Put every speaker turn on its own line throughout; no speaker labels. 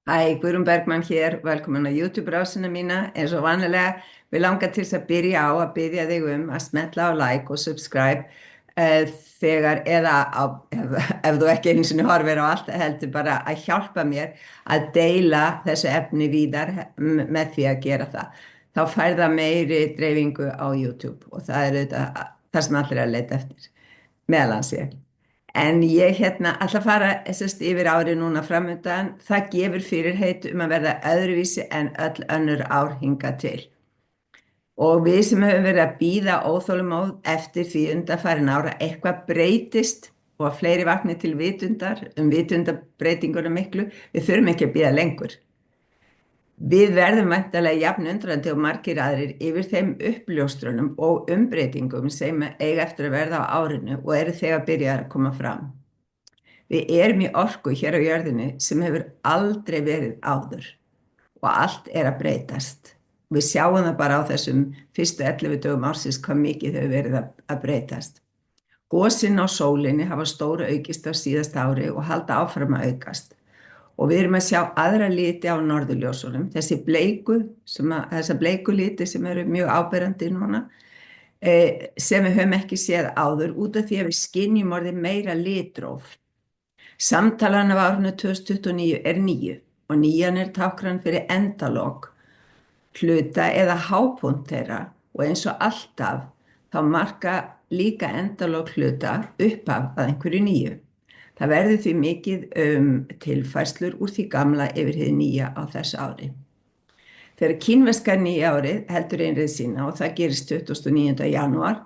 Hæ, Guðrún Bergmann hér, velkomin á YouTube-rásina mína. Eins og vanilega, við langar til þess að byrja á að byrja þig að smetla á like og subscribe þegar, ef þú ekki einu sinni horfir á allt, heldur bara að hjálpa mér að deila þessu efni víðar með því að gera það. Þá fær það meiri dreifingu á YouTube og það er auðvitað það sem allir er að leita eftir, meðal annars ég. En ég ætla að fara yfir árið núna framöndan. Það gefur fyrirheit að verða öðruvísi en öll önnur ár hingað til. Og við sem höfum verið að bíða óþolinmóð eftir því undanfarin ára eitthvað breytist og að fleiri vakni til vitundar vitundarbreytinguna miklu, við þurfum ekki að bíða lengur. Við verðum væntanlega jafn undrandi og margir aðrir yfir þeim uppljóstrunum og umbreytingum sem eiga eftir að verða á árinu og eru þegar byrjað að koma fram. Við erum í orku hér á jörðinni sem hefur aldrei verið áður og allt er að breytast. Við sjáum það bara á þessum fyrstu 11 dögum ársins hvað mikið hefur verið að breytast. Gosin á sólinni hafa stóra aukist á síðasta ári og halda áfram að aukast. Og við erum að sjá aðra liti á norðurljósunum, þessar bleiku liti sem eru mjög áberandi núna, sem við höfum ekki séð áður út af því að við skynjum orðið meira litróf. Samtalan af árinu 2029 er 9 og 9 er tákran fyrir endalok hluta eða hápunkt þeirra og eins og alltaf þá marka líka endalok hluta upphaf að einhverju nýju. Það verður því mikið tilfærslur úr því gamla yfir hið nýja á þessu ári. Þegar kínverska nýja árið heldur einrið sína og það gerist 29. janúar,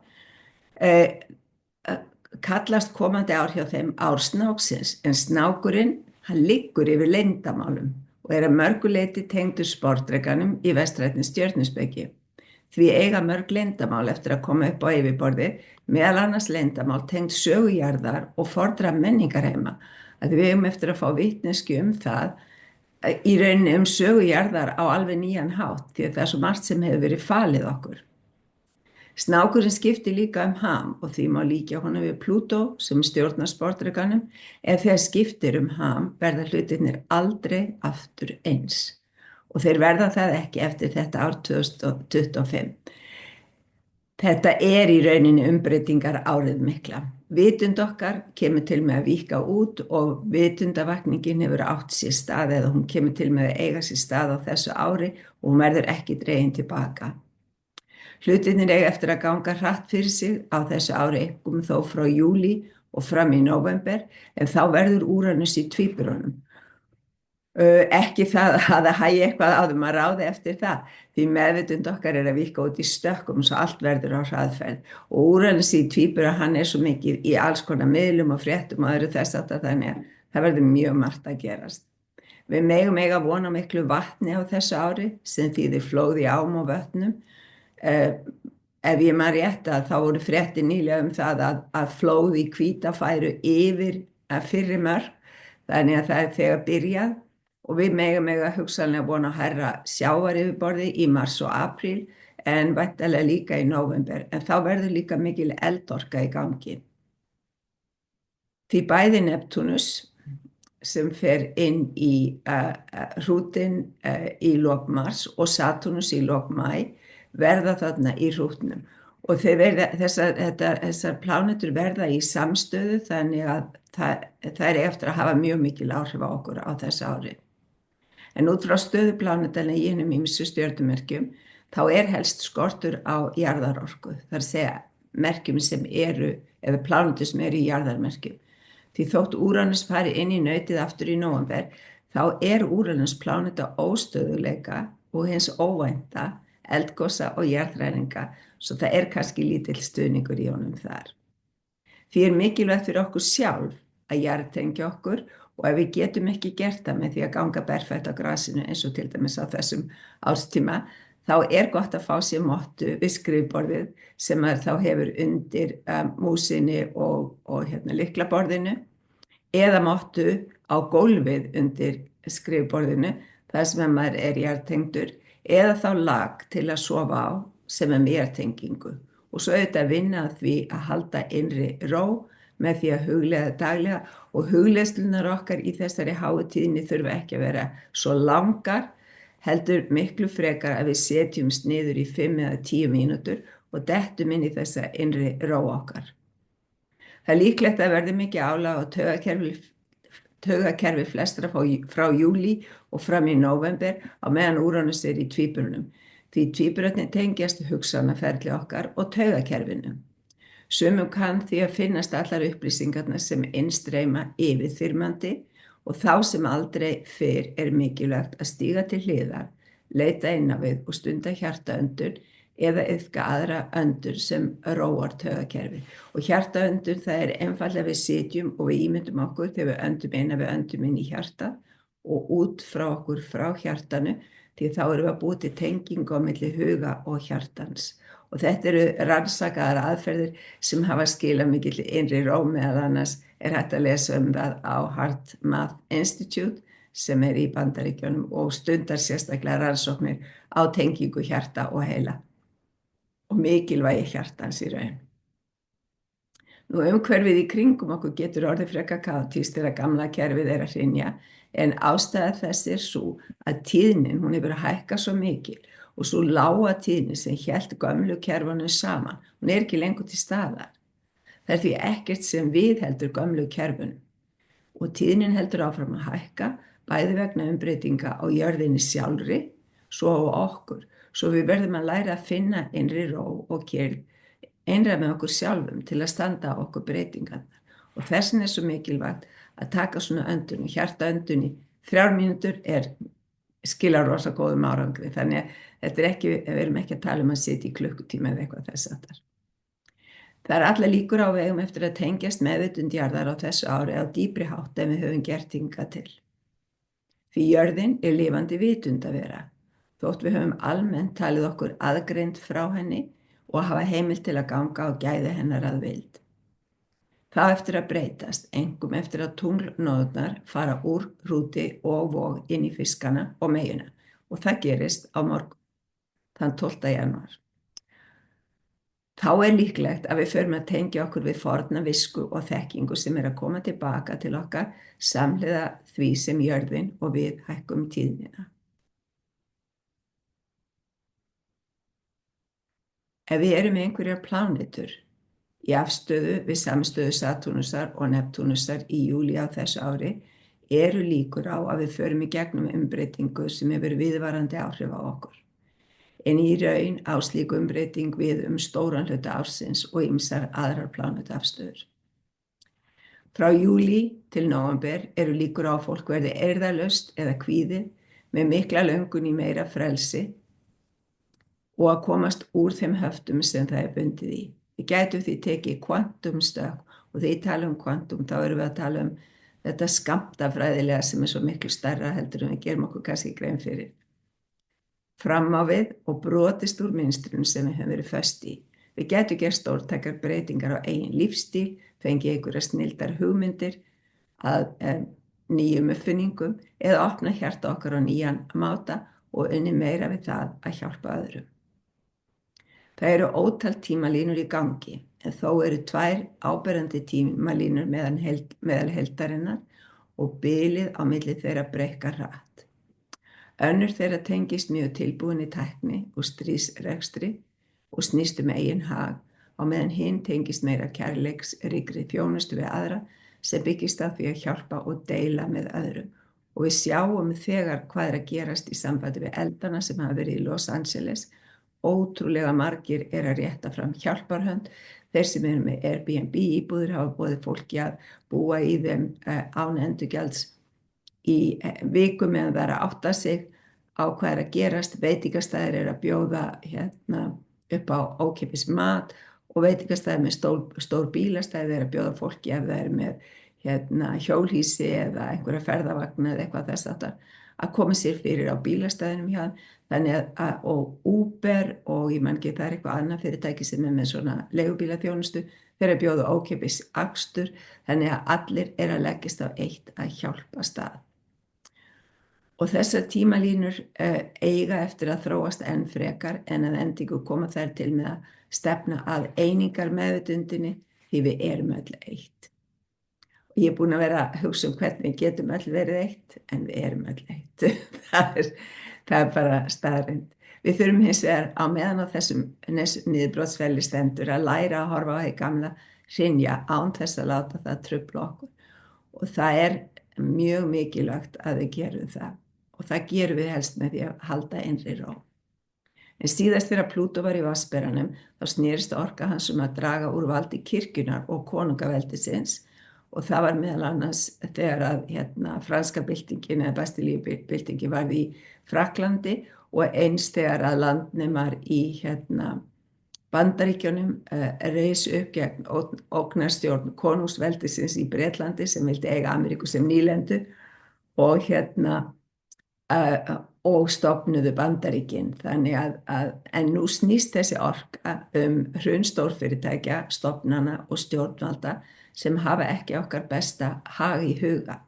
kallast komandi ár hjá þeim ár snáksins, en snákurinn hann liggur yfir leyndamálum og er að mörgu leyti tengdur sportdrekanum í vestrænni stjörnuspeki. Því eiga mörg leyndamál eftir að koma upp á yfirborðið, meðal annars leyndamál tengd sögu jarðar og fornra menningarheima. Að við eigum eftir að fá vitneskju það, í rauninni sögu jarðar á alveg nýjan hátt, því að það er svo margt sem hefur verið falið okkur. Snákurinn skiptir líka ham og því má líkja honum við Plútó sem stjórnar sportdrekanum, en þegar skiptir ham verða hlutirnir aldrei aftur eins. Og þeir verða það ekki eftir þetta ár 2025. Þetta er í rauninni umbreytingar árið mikla. Vitund okkar kemur til með að víkka út og vitundavakningin hefur átt sér stað eða hún kemur til með að eiga sér stað á þessu ári og hún verður ekki dregin tilbaka. Hlutirnir eiga eftir að ganga hratt fyrir sig á þessu ári, þó frá júlí og fram í nóvember, en þá verður Úranus í tvíburunum. Ekki það að það hægi eitthvað á þeim að ráði eftir það, því meðvitund okkar er að víkka út í stökkum svo allt verður á hraðferð og Úranus í tvíbura hann er svo mikið í alls konar miðlum og fréttum og öðru þess að þannig að það verður mjög margt að gerast. Við megum eiga vona miklu vatni á þessu ári sem þýðir flóð í ám og vötnum. Ef ég man rétt að þá voru fréttir nýlega það að flóð í Hvítá færu yfir fyrri mörk, þannig að það er þegar byrjað. Og við megum hugsanlega vona að hærra sjávaryfirborði í mars og apríl en væntanlega líka í nóvember, en þá verður líka mikil eldorka í gangi. Því bæði Neptúnus sem fer inn í hrútinn í lok mars og Satúrnus í lok maí verða þarna í hrútnum og þessar plánetur verða í samstöðu þannig að það er eftir að hafa mjög mikil áhrif á okkur á þessu ári. En út frá stöðu plánetana í hinum ýmsu stjörnumerkjum þá er helst skortur á jarðarorku, það er að segja merkjum sem eru, eða plánetur sem eru í jarðarmerkjum. Því þótt Úranus fari inn í nautið aftur í nóvember, þá er Úranus pláneta óstöðuleika og hins óvænta, eldgosa og jarðhræringa, svo það er kannski lítill stuðningur í honum þar. Því er mikilvægt fyrir okkur sjálf að jarðtengja okkur og ef við getum ekki gert það með því að ganga berfætt á grasinu eins og til dæmis á þessum árstíma, þá er gott að fá sér mottu við skrifborðið sem þá hefur undir músinni og lyklaborðinu eða mottu á gólfið undir skrifborðinu þar sem maður er jarðtengdur eða þá lag til að sofa á sem með jarðtengingu og svo auðvitað vinna að því að halda innri ró með því að hugleiða daglega og hugleiðslunar okkar í þessari háu tíðni þurfa ekki að vera svo langar, heldur miklu frekar að við setjumst niður í 5 eða 10 mínútur og dettum inn í þessa innri ró okkar. Það er líklegt að verði mikið álag á taugakerfi flestra frá júlí og fram í nóvember á meðan Úranus í tvíburunum, því tvíburarnir tengjast hugsanaferli okkar og taugakerfinu. Sumum kann því að finnast allar upplýsingarnar sem innstreyma yfirþyrmandi og þá sem aldrei fyrr mikilvægt að stíga til hliðar, leita inn á við og stunda hjartaöndun eða iðka aðra öndur sem róar taugakerfið. Og hjartaöndun, það einfaldlega við sitjum og við ímyndum okkur þegar við öndum inn að við öndum inn í hjarta og út frá okkur frá hjartanu, því þá erum við að búa til tengingu á milli huga og hjartans. Og þetta eru rannsakaðar aðferðir sem hafa skilað mikill innri ró, meðal annars hægt að lesa það á HeartMath Institute sem í Bandaríkjunum og stundar sérstaklega rannsóknir á tengingu hjarta og heila og mikilvægi hjartans í raun. Nú umhverfið í kringum okkur getur orðið frekar kaotískt þegar gamla kerfið að hrynja, en ástæða þess sú að tíðnin hún hefur að hækka svo mikil og svo lága tíðni sem hélt gömlu kerfunum saman, hún ekki lengur til staðar. Það því ekkert sem viðheldur gömlu kerfunum og tíðnin heldur áfram að hækka, bæði vegna umbreytinga á jörðinni sjálfri, svo á okkur, svo við verðum að læra að finna innri ró og kyrrð, einra með okkur sjálfum til að standa á okkur breytingarnar. Og þess vegna svo mikilvægt að taka svona öndun og hjartaöndun í 3 mínútur skilar rosa góðum árangri, þannig að þetta við erum ekki að tala að sitja í klukkutíma eða eitthvað þess aftar. Það allar líkur á vegum eftir að tengjast meðvitund jarðar á þessu ári á dýpri hátt en við höfum gert hingað til. Því jörðin lifandi vitundavera, þótt við höfum almennt talið okkur aðgreind frá henni og hafa heimild til að ganga á gæði hennar að vild. Það eftir að breytast, einkum eftir að tunglnóðurnar fara úr hrúti og vog inn í fiskana og meyjuna, og það gerist á morgun, þann 12. janúar. Þá líklegt að við förum að tengja okkur við forna visku og þekkingu sem að koma tilbaka til okkar samhliða því sem jörðin og við hækkum tíðnina. Ef við erum með einhverjar plánetur í afstöðu við samstöðu Satúrnusar og Neptúnusar í júlí á þessu ári, líkur á að við förum í gegnum umbreytingu sem hefur viðvarandi áhrif á okkur. En í raun á slíku umbreyting við stóran hluta ársins og ýmsar aðrar plánetuafstöður. Frá júlí til nóvember líkur á að fólk verði eirðarlaust eða kvíðið með mikla löngun í meira frelsi og að komast úr þeim höftum sem það bundið í. Við gætum því tekið kvantumstökk og þegar ég tala kvantum þá erum við að tala þetta skammtafræðilega sem svo miklu stærra heldur en við gerum okkur kannski grein fyrir. Fram á við og brotist úr mynstrunum sem við höfum verið föst í. Við gætum gert stórtækar breytingar á eigin lífstíl, fengið einhverjar snilldar hugmyndir að nýjum uppfinningum eða opna hjarta okkar á nýjan máta og unnið meira við það að hjálpa öðrum. Það eru ótal tímalínur í gangi, en þó eru 2 áberandi tímalínur meðal heildarinnar og bilið á milli þeirra breikkar hratt. Önnur þeirra tengist mjög tilbúinni tækni og stríðsrekstri og snýst eigin hag, á meðan hinn tengist meira kærleiksríkri þjónustu við aðra sem byggist á því að hjálpa og deila með öðrum. Og við sjáum þegar hvað að gerast í sambandi við eldana sem hafa verið í Los Angeles. Ótrúlega margir að rétta fram hjálparhönd. Þeir sem eru með Airbnb íbúðir hafa boðið fólki að búa í þeim án endurgjalds í viku meðan það að átta sig á hvað að gerast. Veitingastæðir að bjóða upp á ókeypis mat og veitingastæðir með stór bílastæðir að bjóða fólki ef það með hjólhýsi eða einhverja ferðavagna eða eitthvað þess að koma sér fyrir á bílastæðinum hjá. Þannig og Uber og ég man ekki það eitthvað annað fyrirtæki sem með svona leigubílaþjónustu þeir að bjóða ókeypis akstur, þannig að allir að leggjast á eitt að hjálpa stað. Og þessar tímalínur eiga eftir að þróast enn frekar en að endingu koma þær til með að stefna að einingar meðvitundinni því við erum öll eitt. Og ég er búin að vera að hugsa hvernig við getum öll verið eitt, en við erum öll eitt. það er bara staðreynd. Við þurfum hins vegar á meðan á þessum niðurbrotsvelli stendur að læra að horfa á því gamla hrynja án þess að láta það trufla okkur. Og það er mjög mikilvægt að við gerum það. Og það gerum við helst með því að halda innri ró. En síðast þegar Plútó var í vatnsberanum þá snerist orka hans að draga úr valdi kirkjunar og konungaveldisins og það var meðal annars þegar að franska byltingin eða Bastilíubyltingin var í Frakklandi og eins þegar að landnemar í Bandaríkjunum reis upp gegn ógnarstjórn konungsveldisins í Bretlandi sem vildi eiga Ameríku sem nýlendu og og stofnuðu Bandaríkin. Þannig en nú snýst þessi orka hrun stórfyrirtækja, stofnana og stjórnvalda sem hafa ekki okkar besta hag í huga.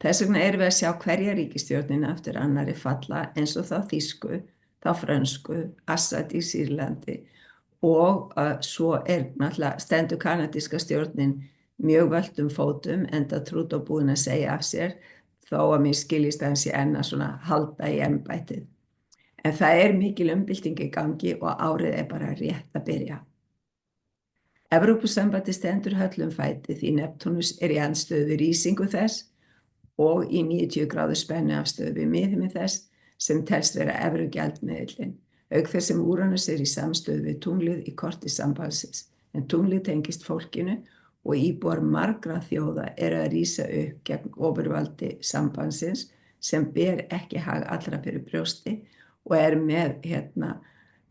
Þess vegna erum við að sjá hverja ríkisstjórnina eftir annari falla eins og þá þýsku, þá frönsku, Assad í Sýrlandi og svo náttúrulega stendur kanadíska stjórnin mjög völdum fótum enda Trudeau búin að segja af sér þó að mér skiljist að hann sé enn að svona halda í embættið. En það er mikil umbylting í gangi og árið bara rétt að byrja. Evrópusambandið stendur höllum fæti því Neptúnus í andstöðu við rísingu þess og í 90 gráðu spennuafstöðu við miðjumi þess sem telst vera evrugjaldmiðillinn, auk þess sem Úranus í samstöðu við tunglið í korti sambandsins, en tunglið tengist fólkinu og íbúar margra þjóða að rísa upp gegn ofurvaldi sambandsins sem ber ekki hag allra fyrir brjósti og með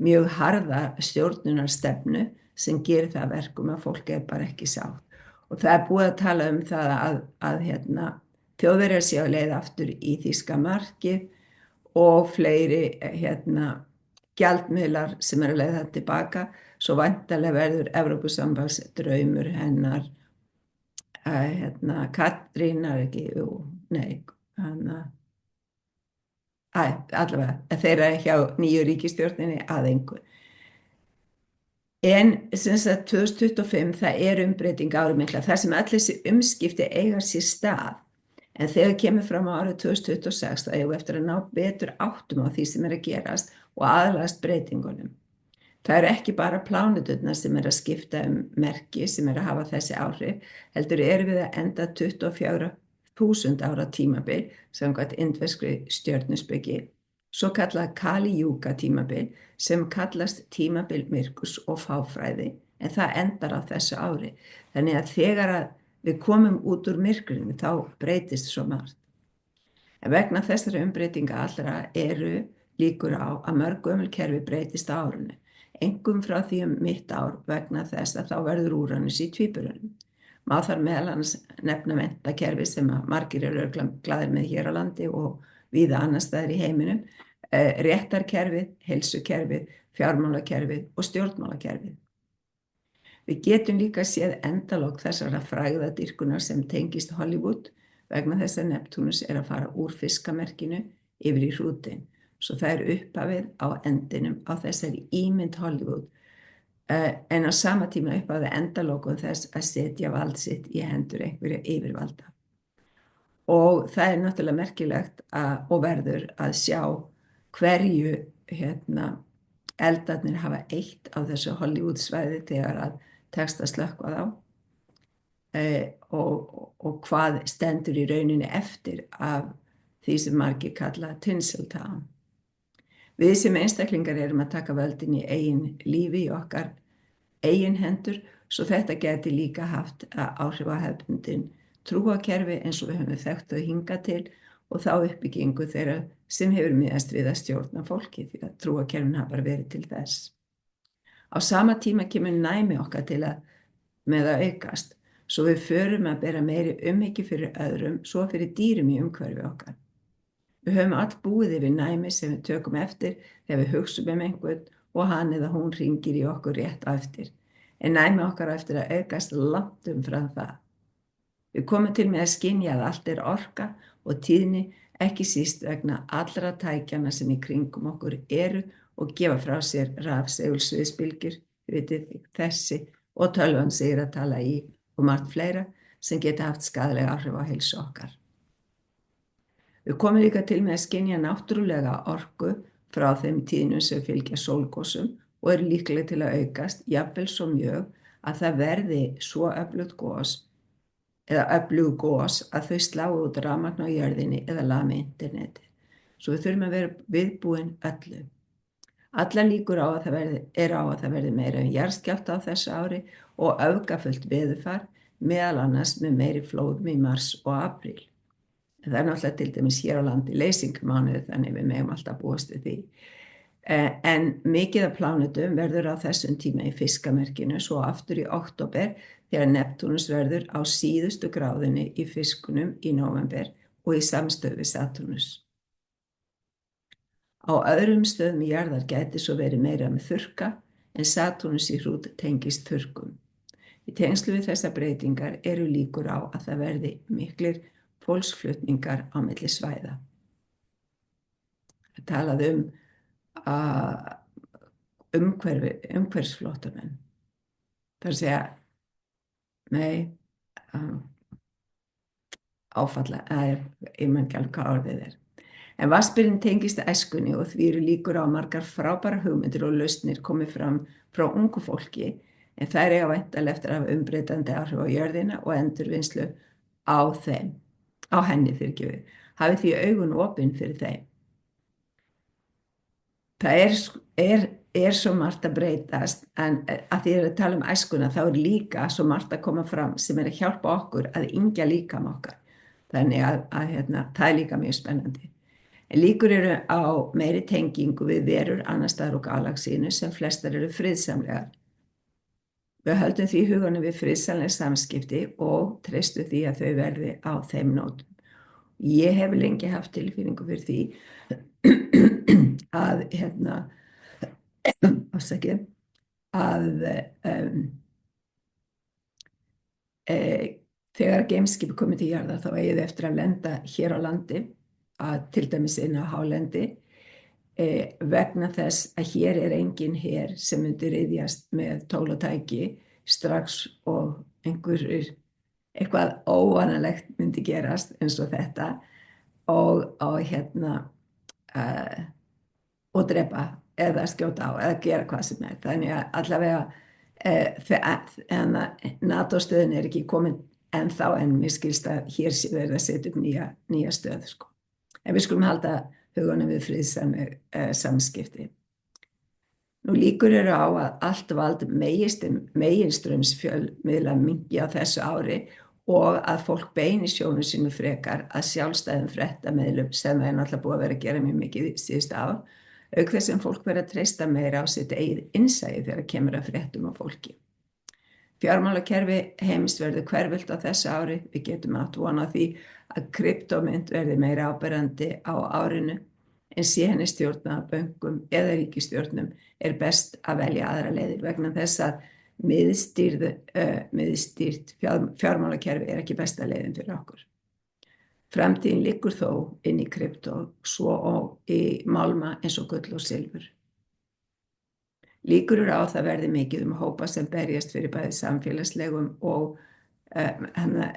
mjög harða stjórnunarstefnu sem gerir það verkum að fólk bara ekki sátt. Og það búið að tala það að Þjóðverjar séu á leið aftur í þýska markið og fleiri gjaldmiðlar sem að leið það tilbaka. Svo væntanlega verður Evrópusambands draumur hennar Katrínar allavega þeirra hjá nýju ríkisstjórninni að engu. En sem sagt 2025 það umbreyting árumikla þar sem allir þessi umskipti eiga sér stað. En þegar kemur fram á árið 2026 þá eigum við eftir að ná betur áttum á því sem að gerast og aðlagast breytingunum. Það ekki bara pláneturnar sem að skipta merki sem að hafa þessi áhrif, heldur við að enda 24.000 ára tímabil samkvæmt indverskri stjörnuspeki, svo kallað Kali Yuga tímabil sem kallast tímabil myrkurs og fáfræði, en það endar á þessu ári. Þannig að þegar við komum út úr myrkrinu þá breytist svo margt. En vegna þessara umbreytinga allra líkur á að mörg gömul kerfi breytist á árinu. Einkum frá því mitt ár vegna þess að þá verður Úranus í tvíburunum. Má þar meðal annars nefna menntakerfi sem að margir glaðir með hér á landi og víða annars staðar í heiminum, réttarkerfið, heilsukerfið, fjármálakerfið og stjórnmálakerfið. Við getum líka séð endalok þessara frægðadýrkunar sem tengist Hollywood vegna þess að Neptúnus að fara úr fiskamerkinu yfir í hrútinn. Svo það upphafið á endinum á þessari ímynd Hollywood en á sama tíma upphafið endalokum þess að setja vald sitt í hendur einhverja yfirvalda. Og það náttúrulega merkilegt og verður að sjá hverju eldarnir hafa eytt á þessu Hollywood svæði þegar að tekst að slökkva þá og hvað stendur í rauninni eftir af því sem margir kalla Tinseltown. Við sem einstaklingar að taka völdin í eigin lífi í okkar eigin hendur, svo þetta geti líka haft áhrif á hefðbundin trúarkerfi eins og við höfum þekkt þau hingað til og þá uppbyggingu þeirra sem hefur miðast við að stjórna fólki því að trúarkerfin hafa bara verið til þess. Á sama tíma kemur næmi okkar með að aukast, svo við förum að bera meiri umhyggju fyrir öðrum, svo fyrir dýrum í umhverfi okkar. Við höfum all búið yfir næmi sem við tökum eftir þegar við hugsum einhvern og hann eða hún hringir í okkur rétt á eftir. En næmi okkar á eftir að aukast langt umfram það. Við komum til með að skynja að allt orka og tíðni, ekki síst vegna allra tækjana sem í kringum okkur og gefa frá sér rafsegulsviðsbylgjur, þessi og tölvan sig að tala í og margt fleira. sem geta haft skaðlega áhrif á heilsu okkar. Við komum líka til með að skynja náttúrulega orku frá þeim tíðnum sem fylgja sólgosum og eru líklega til að aukast, jafnvel svo mjög að það verði svo öflug gos að þau slái út rafmagn á jörðinni eða lami internetið. Svo við þurfum að vera viðbúin öllu. Allar líkur eru á að það verði meira jarðskjálfta á þessu ári og öfgafullt veðurfar, meðal annars með meiri flóðum í mars og apríl. Það er náttúrulega til dæmis hér á landi leysingmánuður, þannig við megum alltaf búast við því. En mikið af plánetum verður á þessum tíma í fiskamerkinu, svo aftur í október þegar Neptúnus verður á síðustu gráðunni í fiskunum í nóvember og í samstöðu við Satúrnus. Á öðrum stöðum í jarðar gæti svo verið meira með þurrka en Satúrnus í hrút tengist þurrkum. Í tengslu við þessar breytingar eru líkur á að það verði miklir fólksflutningar á milli svæða. Það talaði umhverfisflóttamenn. Það er að segja, áfalla, ég man ekki alveg hvað orðið er. En vatnsbyrinn tengist æskunni og því eru líkur á margar frábærar hugmyndir og lausnir komið fram frá ungu fólki, en þær eiga væntanlega eftir að hafa umbreytandi áhrif á jörðina og endurvinnslu á henni fyrirgefið. Hafið því augun opin fyrir þeim. Það er svo margt að breytast, en að því að tala um æskuna þá er líka svo margt að koma fram sem er að hjálpa okkur að yngja líkama okkar. Þannig að það er líka mjög spennandi. En líkur eru á meiri tengingu við verur annars staðar úr galaxínu sem flestar eru friðsamlegar. Við höldum því huganum við friðsamleg samskipti og treystum því að þau verði á þeim nótum. Ég hef lengi haft tilfinningu fyrir því þegar geimskipi komið til jarðar þá eigi þau eftir að lenda hér á landi, til dæmis inn á hálendi, vegna þess að hér er engin her sem myndi ryðjast með tól og tæki strax og eitthvað óvanalegt myndi gerast eins og þetta og drepa eða skjóta á eða gera hvað sem er. Þannig að allavega NATO-stöðin er ekki komin ennþá, en mér skilst að hér sé verið að setja upp nýja stöð, sko. En við skulum halda hugunum við friðsamleg samskipti. Nú líkur eru á að allt vald meginstraumsfjölmiðla minnki á þessu ári og að fólk beini sjónum sínu frekar að sjálfstæðum fréttamiðlum sem það er náttúrulega búið að vera að gera mjög mikið síðustu ár, auk þess sem fólk verður að treysta meira á sitt eigið innsæi þegar kemur að fréttum á fólki. Fjármálakerfi heims verður hverfult á þessu ári. Við getum átt von á því að kryptómynt verði meira áberandi á árinu, en sé henni stjórnað af bönkum eða ríkisstjórnum er best að velja aðra leiðir vegna þess að miðstýrt fjármálakerfi er ekki besta leiðin fyrir okkur. Framtíðin liggur þó inn í kryptó, svo og í málma eins og gull og silfur. Líkur eru á það verði mikið hópa sem berjast fyrir bæði samfélagslegum og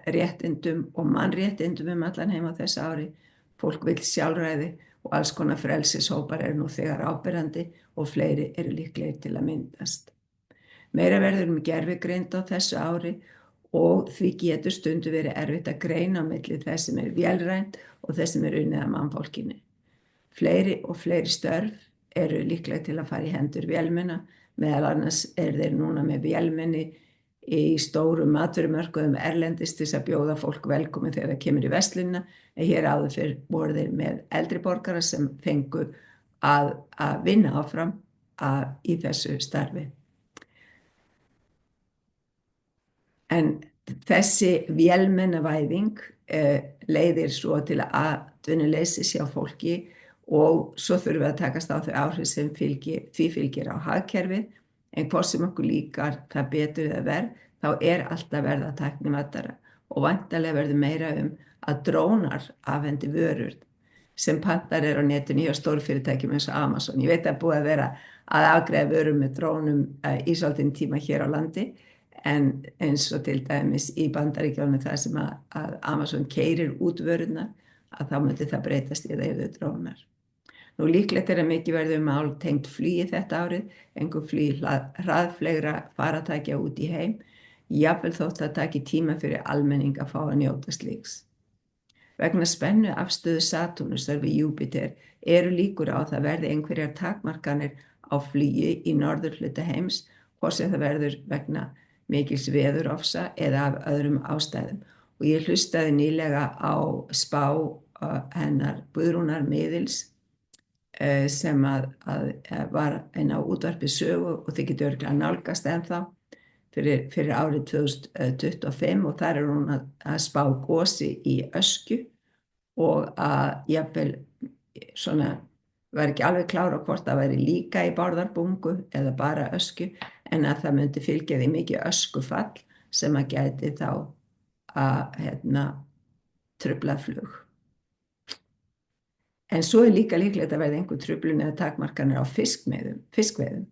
réttindum og mannréttindum allan heim á þessu ári. Fólk vill sjálfræði og alls konar frelsishópar eru nú þegar áberandi og fleiri eru líklegir til að myndast. Meira verður gervigreind á þessu ári og því getur stundu verið erfitt að greina á milli þess sem er vélrænt og þess sem er unnið af mannfólkinu. Fleiri og fleiri störf eru líklega til að fara í hendur vélmenna, meðal annars þeir núna með vélmenni í stórum matvörumörkuðum erlendis til að bjóða fólk velkomin þegar það kemur í verslunina, en hér áður fyrr voru þeir með eldri borgara sem fengu að vinna áfram í þessu starfi. En þessi vélmennavæðing leiðir svo til atvinnuleysis hjá fólki og svo þurfum við að takast á þau áhrif sem því fylgir á hagkerfið, en hvort sem okkur líkar það betur eða verð, þá er alltaf verða tæknivæddara og væntanlega verður meira að drónar afhendi vörur sem pantar á netinu hjá stórfyrirtækjum eins og Amazon. Ég veit að búið að vera að afgreiða vörur með drónum í svolítinn tíma hér á landi, en eins og til dæmis í Bandaríkjunum þar sem að Amazon keyrir út vörurnar, að þá myndi það breytast í að það yrðu drónar. Nú líklegt að mikið verður mál tengt flugi þetta árið, einhver flugi hraðflegra faratækja út í heim, jafnvel þótt það taki tíma fyrir almenning að fá að njóta slíks. Vegna spennu afstöðu Satúrnusar við Júpíter eru líkur á það verði einhverjar takmarkanir á flugi í norðurhluta heims, hvort sem það verður vegna mikils veðurofsa eða af öðrum ástæðum. Og ég hlustaði nýlega á spá hennar Guðrúnar Miðils sem að var einn á útvarpi Sögu og þið getur örugglega nálgast ennþá fyrir árið 2025 og þar hún að spá gosi í Öskju og að jafnvel svona var ekki alveg klára hvort það væri líka í Bárðarbungu eða bara Öskju en að það myndi fylgja því mikið öskufall sem að gæti þá að trufla flug. En svo líka líklegt að verði einhver truflun eða takmarkanir á fiskveiðum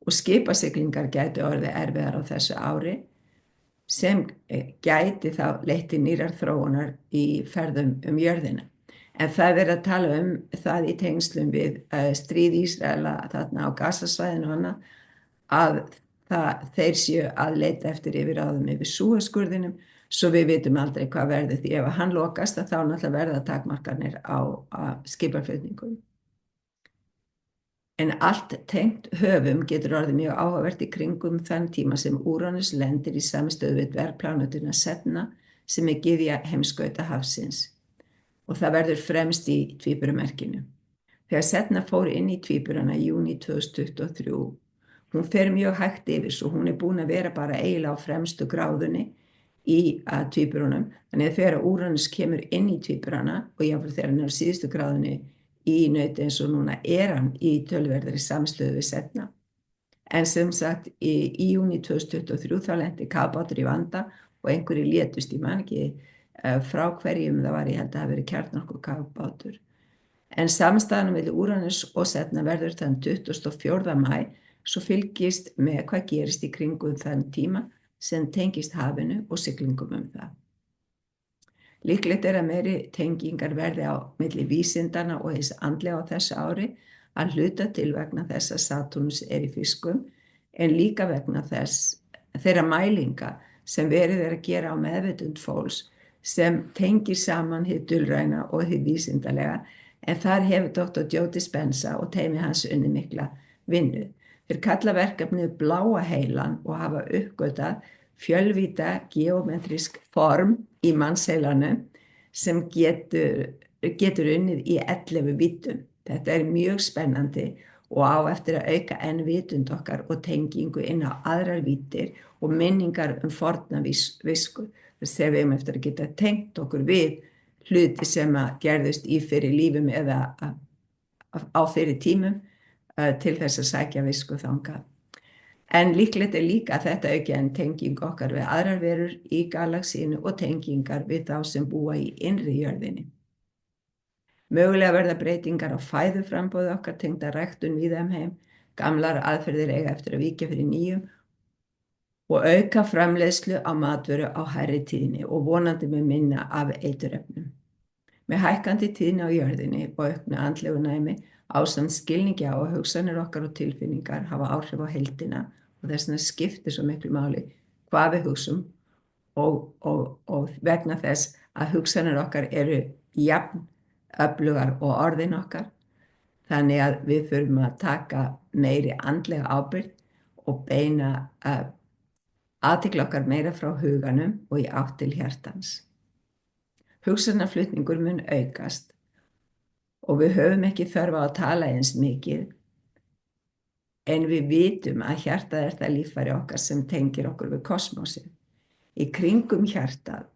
og skipasiglingar gæti orðið erfiðar á þessu ári sem gæti þá leitt til nýrar þróunar í ferðum jörðina. En það verið að tala það í tengslum við stríð Ísraela þarna á Gazasvæðinu og annað að þeir séu að leita eftir yfirráðum yfir Súesskurðinum svo við vitum aldrei hvað verður því ef hann lokast að þá náttúrulega verða takmarkanir á skipaflutningum. En allt tengt höfum getur orðið mjög áhugavert í kringum þann tíma sem Úranus lendir í samstöðu við dvergplánetuna Sedna sem gyðja heimskauta hafsins og það verður fremst í tvíburumerkinu. Þegar Sedna fór inn í tvíburana í júní 2023, hún fer mjög hægt yfir svo hún búin að vera bara eiginlega á fremstu gráðunni í tvíburunum, þannig að þegar Úranus kemur inn í tvíburana og jáfnvel þegar hann á síðustu gráðunni í nauti eins og núna hann í tölverðari samstöðu við Sedna. En sem sagt í júní 2023 þá lenti kafbátur í vanda og einhverjir létust í man ekki frá hverjum það var, ég held að það hafi verið kjarnorkukafbátur. En samstæðan milli Úranus og Sedna verður þann 24. maí, svo fylgist með hvað gerist í kringum þann tíma sem tengist hafinu og siglingum það. Líklegt að meiri tengingar verði á milli vísindana og hins andlega á þessu ári að hluta til vegna þess að Satúrnus í fiskum en líka vegna þeirra mælinga sem verið að gera á meðvitund fólks sem tengir saman hið dulræna og hið vísindalega en þar hefur Dr. Joe Dispenza og teymi hans unnið mikla vinnu. Þeir kalla verkefnið bláa heilan og hafa uppgötvað fjölvíta geometrisk form í mannsheilanum sem getur unnið í 11 víddum. Þetta mjög spennandi og á eftir að auka enn vitund okkar og tengingu inn á aðrar víddir og minningar forna visku. Þegar við eftir að geta tengt okkur við hluti sem að gerðust í fyrir lífum eða á fyrir tímum til þess að sækja visku þangað. En líklegt líka að þetta auki en tenging okkar við aðrar verur í galaxínu og tengingar við þá sem búa í innri jörðinni. Mögulega verða breytingar á fæðuframboði okkar tengda ræktun víða heim, gamlar aðferðir eiga eftir að víkja fyrir nýjum og auka framleiðslu á matvöru á hærri tíðni og vonandi með minna af eiturefnum. Með hækkandi tíðni á jörðinni og auknu andlegu næmi ásamt skilningi á að hugsanir okkar og tilfinningar hafa áhrif á heildina og þess vegna skiptir svo miklu máli hvað við hugsum og vegna þess að hugsanir okkar eru jafn öflugar og orðin okkar þannig að við þurfum að taka meiri andlega ábyrgð og beina athygli okkar meira frá huganum og í átt til hjartans. Hugsanaflutningur mun aukast og við höfum ekki þörf á að tala eins mikið en við vitum að hjartað það líffæri okkar sem tengir okkur við kosmósið. Í kringum hjartað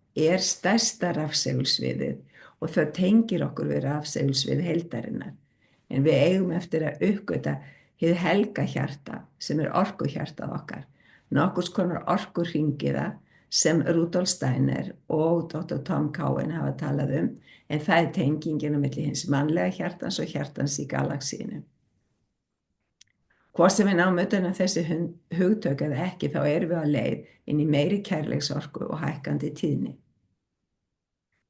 stærsta rafsegulsviðið og það tengir okkur við rafsegulsvið heildarinnar en við eigum eftir að uppgöta hið helga hjarta sem orkuhjartað okkar, nokkurs konar orkuhringiða sem Rudolf Steiner og Dr. Tom Cowan hafa talað en það tengingin á milli hins mannlega hjartans og hjartans í galaxínu. Hvort sem við náum utan að þessi hugtök eða ekki, þá erum við á leið inn í meiri kærleiksorku og hækkandi tíðni.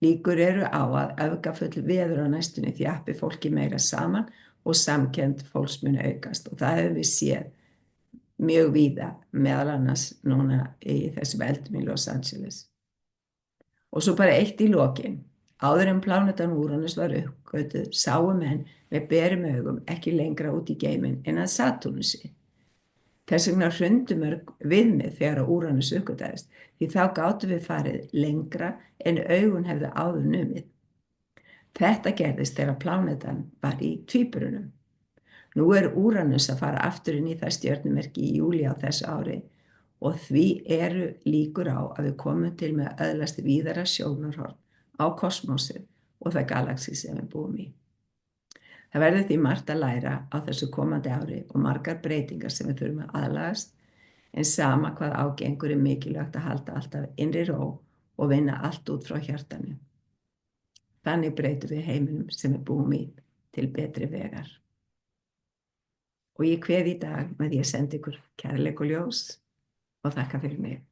Líkur eru á að öfgafull veður á næstunni þjappi fólki meira saman og samkennd fólks muni aukast, og það hefur við séð mjög víða, meðal annars núna í þessum eldum í Los Angeles. Og svo bara eitt í lokin. Áður en plánetan Úranus var uppgötvuð sáu menn með berum augum ekki lengra út í geiminn en að Satúrnusi. Þess vegna hrundu mörg viðmið þegar að Úranus uppgötvaðist, því þá gátum við farið lengra en augun hefðu áður numið. Þetta gerðist þegar plánetan var í tvíburunum. Nú er Úranus að fara aftur inn í það stjörnumerki í júlí á þessu ári, og því eru líkur á að við komum til með að öðlast víðara sjónarhorn á kosmósið og það galaxí sem við búum í. Það verður því margt að læra á þessu komandi ári og margar breytingar sem við þurfum að aðlagast, en sama hvað ágengur er mikilvægt að halda alltaf innri ró og vinna allt út frá hjartanu. Þannig breytum við heiminum sem við búum í til betri vegar. Og ég kveð í dag með því að senda ykkur kærleik og ljós og þakka fyrir mig.